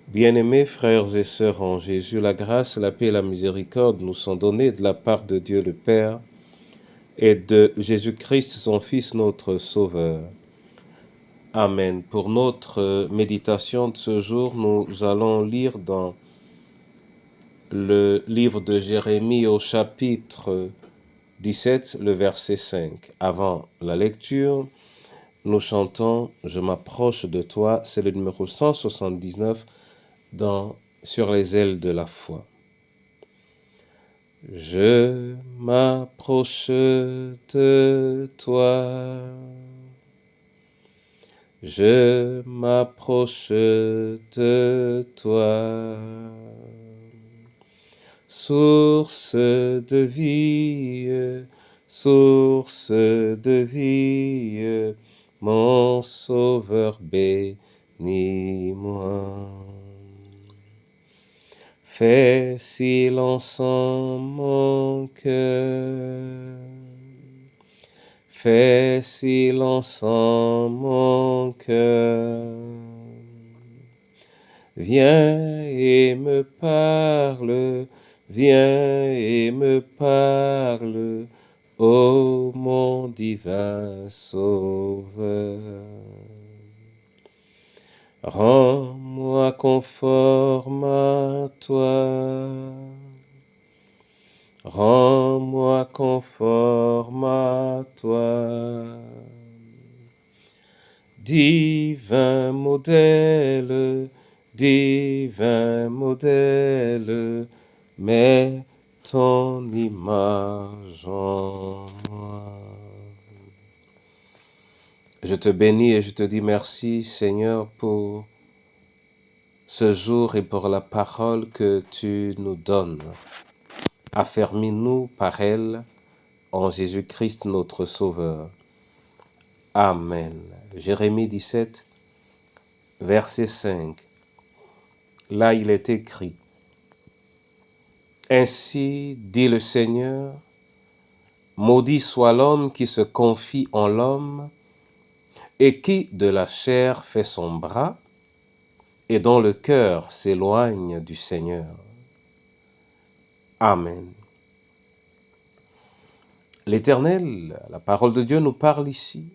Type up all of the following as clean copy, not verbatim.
Bien-aimés frères et sœurs en Jésus, la grâce, la paix et la miséricorde nous sont données de la part de Dieu le Père et de Jésus-Christ, son Fils, notre Sauveur. Amen. Pour notre méditation de ce jour, nous allons lire dans le livre de Jérémie au chapitre 17, le verset 5. Avant la lecture, nous chantons « Je m'approche de toi », c'est le numéro 179 sur les ailes de la foi. Je m'approche de toi, je m'approche de toi, source de vie, source de vie, mon Sauveur bénis-moi. Fais silence en mon cœur, fais silence en mon cœur. Viens et me parle, viens et me parle, ô mon divin Sauveur. Rends-moi conforme à toi, rends-moi conforme à toi. Divin modèle, mets ton image en moi. Je te bénis et je te dis merci, Seigneur, pour ce jour et pour la parole que tu nous donnes. Affermis-nous par elle en Jésus-Christ notre Sauveur. Amen. Jérémie 17, verset 5. Là, il est écrit « Ainsi dit le Seigneur, maudit soit l'homme qui se confie en l'homme et qui de la chair fait son bras, et dont le cœur s'éloigne du Seigneur. » Amen. L'Éternel, la parole de Dieu nous parle ici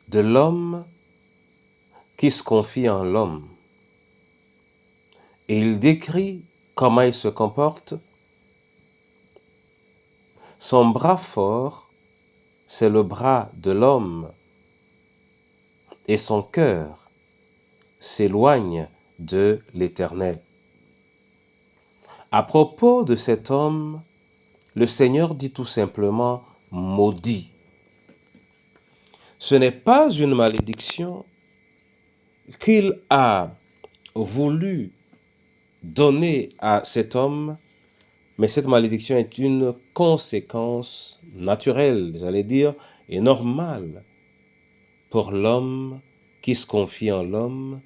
de l'homme qui se confie en l'homme. Et il décrit comment il se comporte. Son bras fort, c'est le bras de l'homme, et son cœur s'éloigne de l'Éternel. À propos de cet homme, le Seigneur dit tout simplement « maudit ». Ce n'est pas une malédiction qu'il a voulu donner à cet homme, mais cette malédiction est une conséquence naturelle, j'allais dire, et normale pour l'homme qui se confie en l'homme,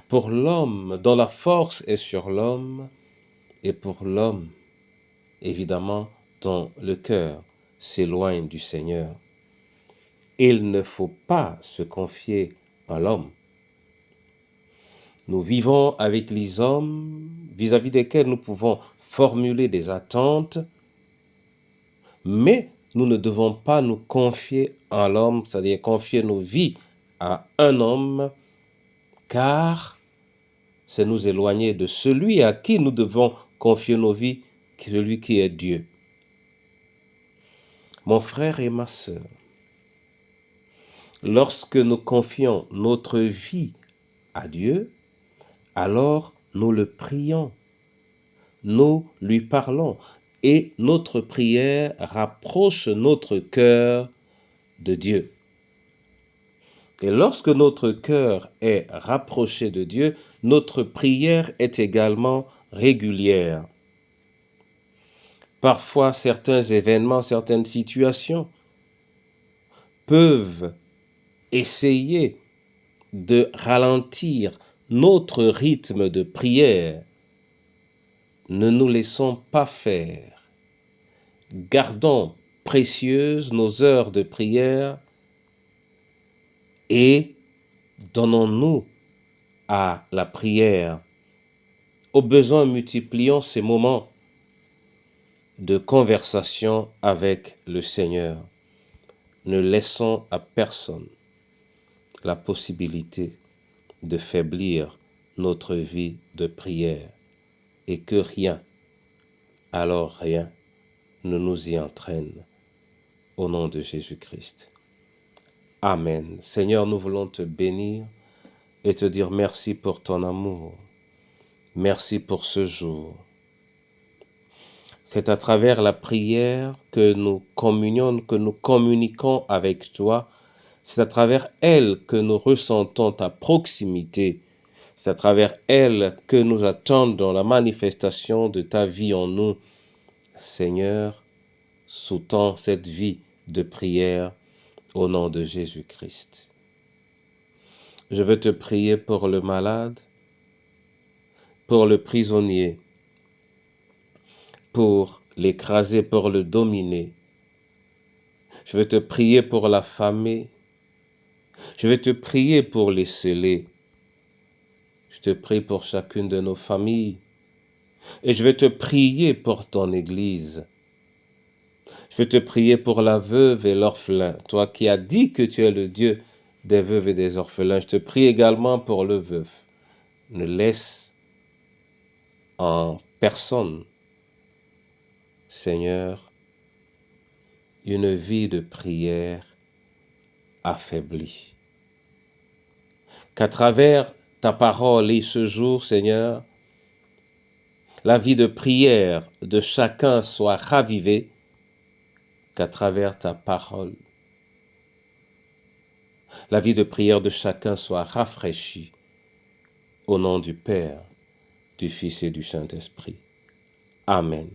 pour l'homme dont la force est sur l'homme, et pour l'homme, évidemment, dont le cœur s'éloigne du Seigneur. Il ne faut pas se confier en l'homme. Nous vivons avec les hommes vis-à-vis desquels nous pouvons formuler des attentes, mais nous ne devons pas nous confier en l'homme, c'est-à-dire confier nos vies à un homme, car c'est nous éloigner de celui à qui nous devons confier nos vies, celui qui est Dieu. Mon frère et ma sœur, lorsque nous confions notre vie à Dieu, alors nous le prions, nous lui parlons, et notre prière rapproche notre cœur de Dieu. Et lorsque notre cœur est rapproché de Dieu, notre prière est également régulière. Parfois, certains événements, certaines situations peuvent essayer de ralentir notre rythme de prière. Ne nous laissons pas faire. Gardons précieuses nos heures de prière et donnons-nous à la prière. Au besoin, multiplions ces moments de conversation avec le Seigneur. Ne laissons à personne la possibilité de faiblir notre vie de prière et que rien, alors rien, ne nous y entraîne. Au nom de Jésus-Christ. Amen. Seigneur, nous voulons te bénir et te dire merci pour ton amour. Merci pour ce jour. C'est à travers la prière que nous communions, que nous communiquons avec toi. C'est à travers elle que nous ressentons ta proximité. C'est à travers elle que nous attendons la manifestation de ta vie en nous. Seigneur, sous-tends cette vie de prière au nom de Jésus-Christ. Je veux te prier pour le malade, pour le prisonnier, pour l'écraser, pour le dominer. Je veux te prier pour l'affamé. Je veux te prier pour les scellés. Je te prie pour chacune de nos familles. Et je veux te prier pour ton Église. Je veux te prier pour la veuve et l'orphelin. Toi qui as dit que tu es le Dieu des veuves et des orphelins, je te prie également pour le veuf. Ne laisse en personne, Seigneur, une vie de prière affaiblie. Qu'à travers ta parole et ce jour, Seigneur, la vie de prière de chacun soit ravivée, qu'à travers ta parole, la vie de prière de chacun soit rafraîchie. Au nom du Père, du Fils et du Saint-Esprit. Amen.